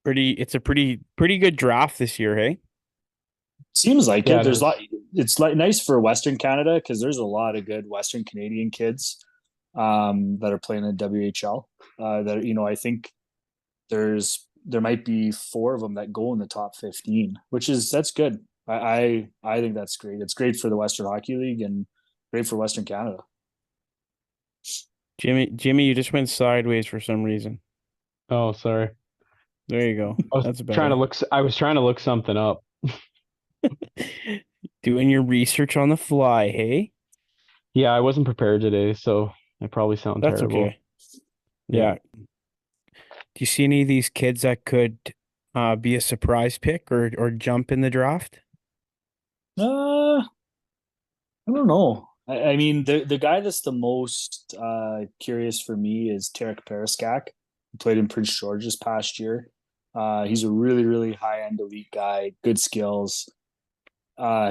It's a pretty good draft this year, hey? Seems like Yeah, it. it There's a lot. is. It's like nice for Western Canada because there's a lot of good Western Canadian kids that are playing in WHL. That I think there might be four of them that go in the top 15, that's good. I think that's great. It's great for the Western Hockey League and great for Western Canada. Jimmy, you just went sideways for some reason. Oh, sorry. There you go. I was That's trying to better. look. I was trying to look something up. Doing your research on the fly, hey? Yeah, I wasn't prepared today, so I probably sound That's terrible. okay. Yeah. Yeah. Do you see any of these kids that could be a surprise pick or jump in the draft? I don't know. I mean, the guy that's the most curious for me is Tarek Periskak, who played in Prince George this past year. He's a really, really high end elite guy, good skills.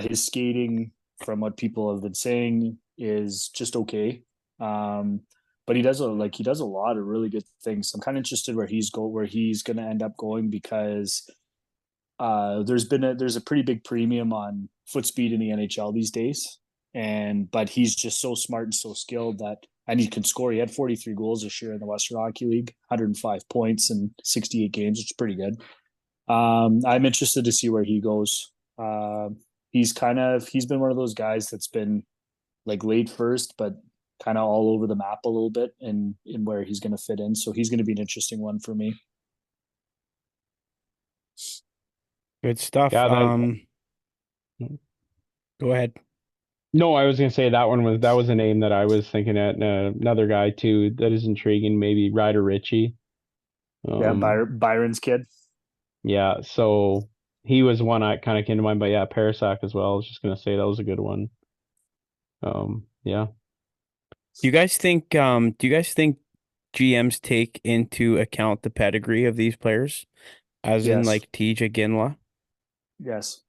His skating, from what people have been saying, is just okay. Um, but he does a lot of really good things. I'm kind of interested where he's going to end up going because there's a pretty big premium on foot speed in the NHL these days, but he's just so smart and so skilled and he can score. He had 43 goals this year in the Western Hockey League, 105 points in 68 games, which is pretty good. I'm interested to see where he goes. He's been one of those guys that's been like late first, but kind of all over the map a little bit in where he's going to fit in. So he's going to be an interesting one for me. Good stuff. Yeah, that. Go ahead. No, I was gonna say that was a name that I was thinking at. Another guy too that is intriguing, maybe Ryder Ritchie. Yeah, Um, Byron's kid. yeah, so he was one I kind of came to mind, but yeah, Parasak as well. I was just gonna say that was a good one. Yeah. Do you guys think GMs take into account the pedigree of these players, as in Yes, like TJ Ginla? yes.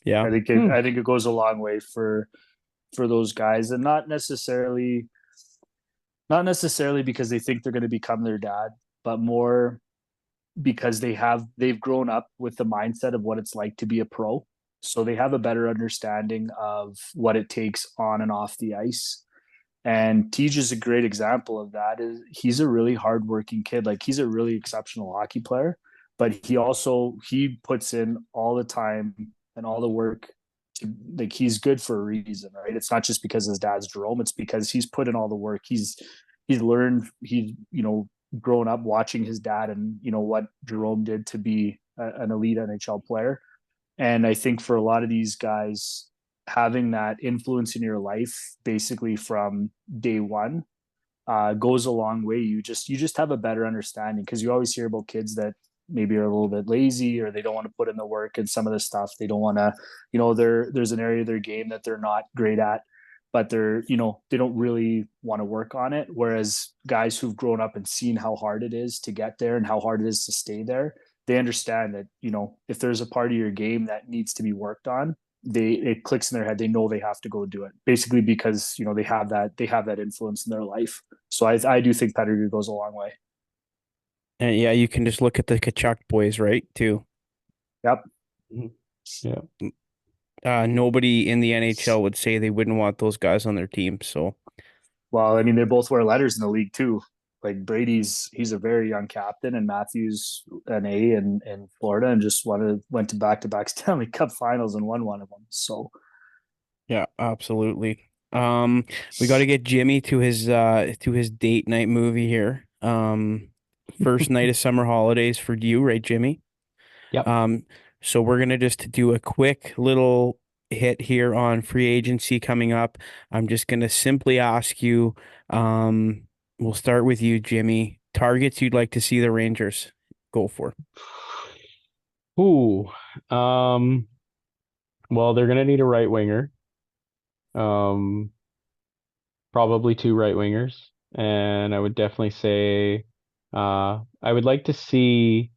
Yeah. Hmm. I think it goes a long way for those guys, and not necessarily because they think they're going to become their dad, but more because they've grown up with the mindset of what it's like to be a pro. So they have a better understanding of what it takes on and off the ice. And Tej is a great example of that. Is he's a really hardworking kid. Like he's a really exceptional hockey player, but he puts in all the time and all the work to like he's good for a reason, right? It's not just because his dad's Jerome, it's because he's put in all the work. He's learned he's grown up watching his dad and what Jerome did to be an elite NHL player. And I think for a lot of these guys, having that influence in your life basically from day one goes a long way. You just have a better understanding because you always hear about kids that maybe are a little bit lazy or they don't want to put in the work and some of the stuff they don't want to. There's an area of their game that they're not great at, but they don't really want to work on it. Whereas guys who've grown up and seen how hard it is to get there and how hard it is to stay there, they understand that if there's a part of your game that needs to be worked on, it clicks in their head. They know they have to go do it basically because they have that influence in their life. So I do think pedigree goes a long way. And yeah, you can just look at the Kachuk boys, right? Too. Yep. Mhm. Yeah. Nobody in the NHL would say they wouldn't want those guys on their team. So Well, I mean, they both wear letters in the league too. Like he's a very young captain, and Matthews an A in Florida, and just went to back Stanley Cup Finals and won one of them. So yeah, absolutely. We got to get Jimmy to his date night movie here. First night of summer holidays for you, right, Jimmy? Yep. Um, so we're gonna just do a quick little hit here on free agency coming up. I'm just gonna simply ask you, we'll start with you, Jimmy. Targets you'd like to see the Rangers go for. Ooh. Um. Well, they're gonna need a right winger. Um. Probably two right wingers, and I would definitely say, I would like to see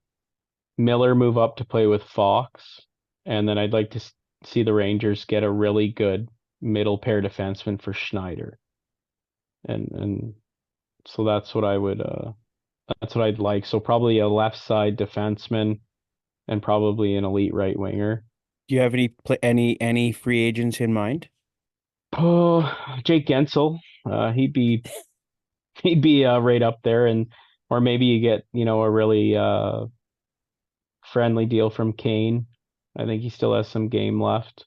Miller move up to play with Fox. And then I'd like to see the Rangers get a really good middle pair defenseman for Schneider. And so that's what I'd like. So probably a left side defenseman and probably an elite right winger. Do you have any free agents in mind? Oh, Jake Gensel. He'd be right up there, and or maybe you get, a really friendly deal from Kane. I think he still has some game left.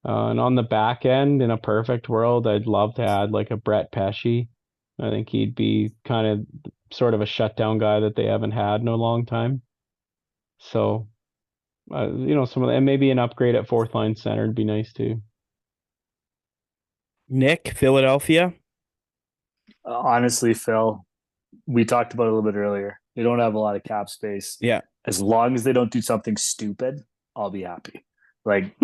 And on the back end, in a perfect world, I'd love to add like a Brett Pesce. I think he'd be kind of sort of a shutdown guy that they haven't had in a long time. So, some of and maybe an upgrade at fourth line center would be nice too. Nick, Philadelphia. Honestly, Phil, we talked about it a little bit earlier. They don't have a lot of cap space. Yeah. As long as they don't do something stupid, I'll be happy. Like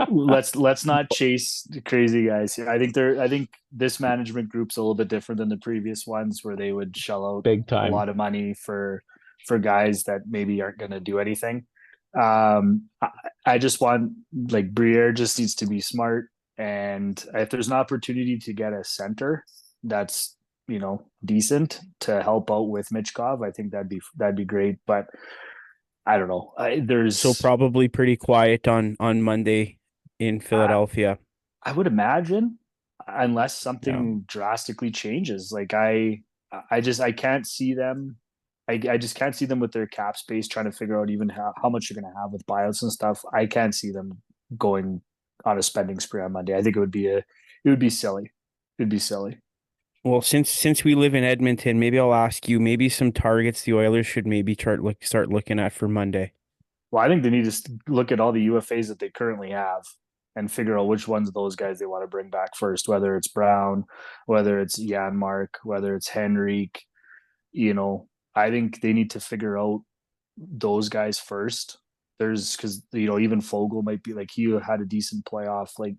let's not chase the crazy guys here. I think this management group's a little bit different than the previous ones where they would shell out Big a time. lot of money for guys that maybe aren't going to do anything. I just want like Briere just needs to be smart, and if there's an opportunity to get a center that's decent to help out with Mitchkov, I think that'd be great. But I don't know. So probably pretty quiet on Monday in Philadelphia. I would imagine unless Yeah. something drastically changes. Like I can't see them. I just can't see them with their cap space trying to figure out even how much you're going to have with buyouts and stuff. I can't see them going on a spending spree on Monday. I think it would be silly. It'd be silly. Well, since we live in Edmonton, maybe I'll ask you maybe some targets the Oilers should maybe start looking at for Monday. Well, I think they need to look at all the UFAs that they currently have and figure out which ones of those guys they want to bring back first, whether it's Brown, whether it's Janmark, whether it's Henrique. I think they need to figure out those guys first. There's because even Fogel might be like he had a decent playoff. Like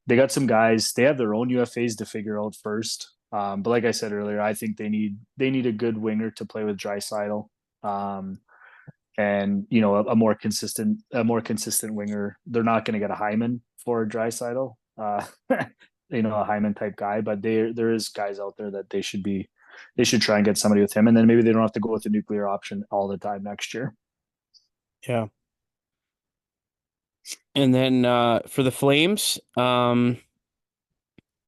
they got some guys. They have their own UFAs to figure out first. But like I said earlier, I think they need a good winger to play with Draisaitl. And a more consistent winger. They're not going to get a Hyman for Draisaitl, a Hyman type guy, but there is guys out there that they should try and get somebody with him, and then maybe they don't have to go with the nuclear option all the time next year. Yeah. And then for the Flames,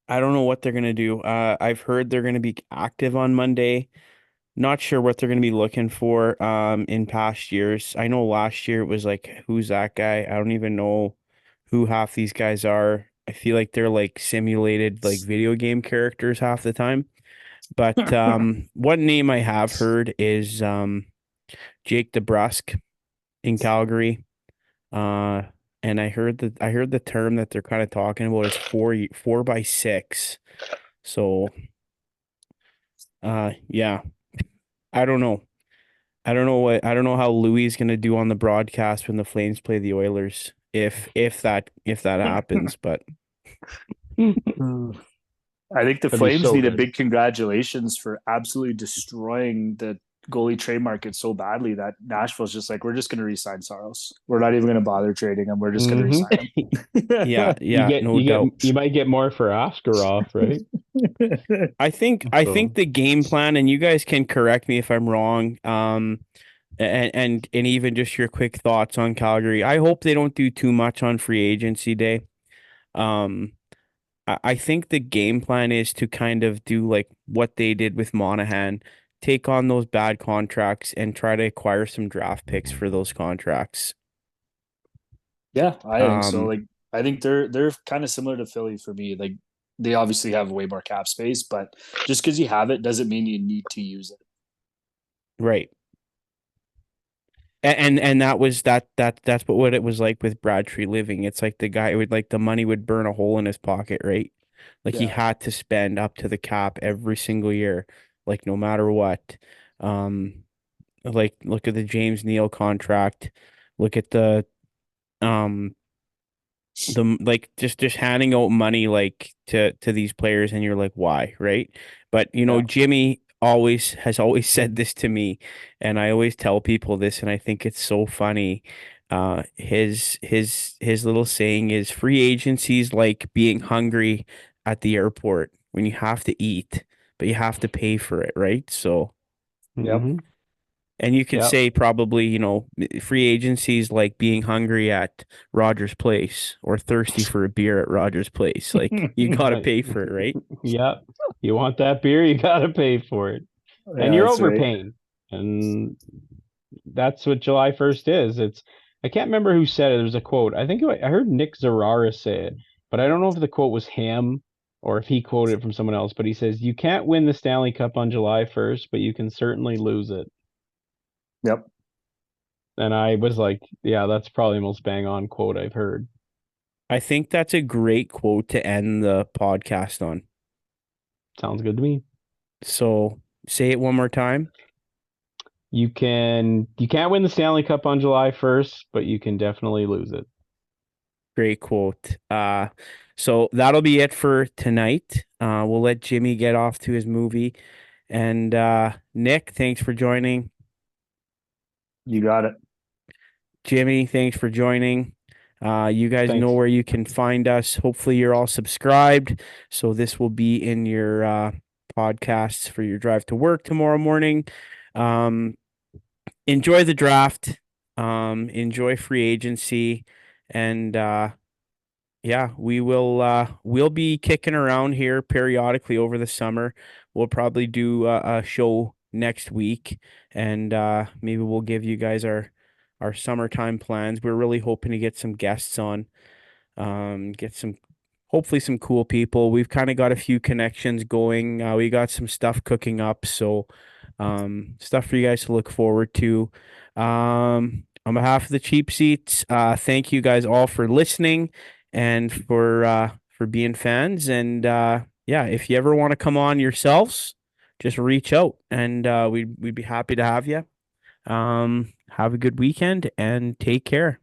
I don't know what they're gonna do. I've heard they're gonna be active on Monday. Not sure what they're gonna be looking for in past years. I know last year it was like, who's that guy? I don't even know who half these guys are. I feel like they're like simulated like video game characters half the time. But one name I have heard is Jake DeBrusk in Calgary. Uh and I heard the term that they're kind of talking about is 4x6. So yeah, I don't know. I don't know how Louis is gonna do on the broadcast when the Flames play the Oilers if that happens, but I think the That'd be Flames so need a good. big congratulations for absolutely destroying the goalie trade market so badly that Nashville's just like, we're just going to re-sign Saros. We're not even going to bother trading him. We're just going to hmm re-sign yeah, him. You yeah, get no doubt. you might get more for Askarov, right? I think So the game plan, and you guys can correct me if I'm wrong, and even just your quick thoughts on Calgary. I hope they don't do too much on free agency day. Um, I think the game plan is to kind of do like what they did with Monahan, take on those bad contracts and try to acquire some draft picks for those contracts. Yeah, I think so. Um, Like, I think they're kind of similar to Philly for me. Like, they obviously have way more cap space, but just because you have it doesn't mean you need to use it. right. And that's what it was like with Bradtree living. It's like the guy would like the money would burn a hole in his pocket, right? Like he Yeah, had to spend up to the cap every single year, like no matter what. Um, like look at the James Neal contract. Look at um the like just handing out money like to these players, and you're like, why, right? But yeah, Jimmy always has always said this to me, and I always tell people this, and I think it's so funny. His little saying is free agency is like being hungry at the airport when you have to eat, but you have to pay for it, right? So, Yep. Hmm. and you could Yeah. say probably, free agency is like being hungry at Rogers Place or thirsty for a beer at Rogers Place. Like you gotta Like, pay for it, right? yeah. You want that beer, you gotta pay for it. And Yeah, you're that's right. overpaying. And that's what July 1st is. I can't remember who said it. There's a quote. I think I heard Nick Zararis say it, but I don't know if the quote was him or if he quoted it from someone else. But he says, "You can't win the Stanley Cup on July 1st, but you can certainly lose it." Yep. And I was like, yeah, that's probably the most bang on quote I've heard. I think that's a great quote to end the podcast on. Sounds good to me. So say it one more time. You can't win the Stanley Cup on July 1st, but you can definitely lose it. Great quote. So that'll be it for tonight. We'll let Jimmy get off to his movie. And Nick, thanks for joining. You got it. Jimmy, thanks for joining. You guys know Thanks. where you can find us. Hopefully, you're all subscribed. So this will be in your podcasts for your drive to work tomorrow morning. Um, enjoy the draft. Enjoy free agency, and yeah, we'll be kicking around here periodically over the summer. We'll probably do a show next week, and maybe we'll give you guys our summertime plans. We're really hoping to get some guests on, get some hopefully some cool people. We've kind of got a few connections going. We got some stuff cooking up, so stuff for you guys to look forward to. On behalf of the cheap seats, thank you guys all for listening and for being fans. And yeah, if you ever want to come on yourselves, just reach out and we'd be happy to have you. Have a good weekend and take care.